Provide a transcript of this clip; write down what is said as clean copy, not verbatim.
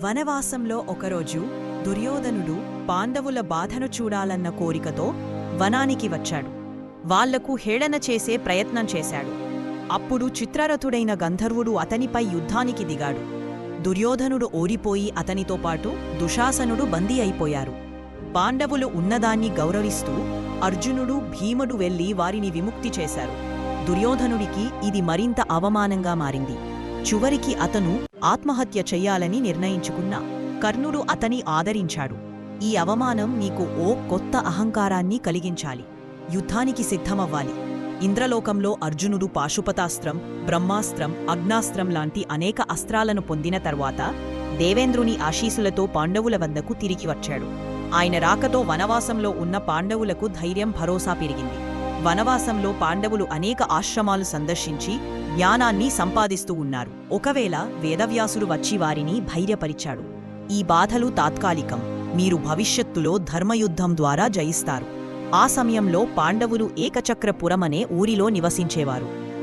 వనవాసంలో ఒకరోజు దుర్యోధనుడు పాండవుల బాధను చూడాలన్న కోరికతో వనానికి వచ్చాడు. వాళ్లకు హేళన చేసే ప్రయత్నం చేశాడు. అప్పుడు చిత్రరథుడైన గంధర్వుడు అతనిపై యుద్ధానికి దిగాడు. దుర్యోధనుడు ఓడిపోయి అతనితో పాటు దుశాసనుడు బందీ అయిపోయారు. పాండవులు ఉన్నదాన్ని గౌరవిస్తూ అర్జునుడు భీముడు వెళ్లి వారిని విముక్తి చేశారు. దుర్యోధనుడికి ఇది మరింత అవమానంగా మారింది. చివరికి అతను ఆత్మహత్య చెయ్యాలని నిర్ణయించుకున్నా కర్ణుడు అతని ఆదరించాడు. ఈ అవమానం నీకు ఓ కొత్త అహంకారాన్ని కలిగించాలి. యుద్ధానికి సిద్ధమవ్వాలి. ఇంద్రలోకంలో అర్జునుడు పాశుపతాస్త్రం, బ్రహ్మాస్త్రం, అగ్నాస్త్రం లాంటి అనేక అస్త్రాలను పొందిన తర్వాత దేవేంద్రుని ఆశీస్సులతో పాండవుల వద్దకు తిరిగి వచ్చాడు. ఆయన రాకతో వనవాసంలో ఉన్న పాండవులకు ధైర్యం, భరోసా పెరిగింది. వనవాసంలో పాండవులు అనేక ఆశ్రమాలు సందర్శించి జ్ఞానాన్ని సంపాదిస్తూ ఉన్నారు. ఒకవేళ వేదవ్యాసుడు వచ్చి వారిని ధైర్యపరిచాడు. ఈ బాధలు తాత్కాలికం. మీరు భవిష్యత్తులో ధర్మయుద్ధం ద్వారా జయిస్తారు. ఆ సమయంలో పాండవులు ఏకచక్రపురమనే ఊరిలో నివసించేవారు.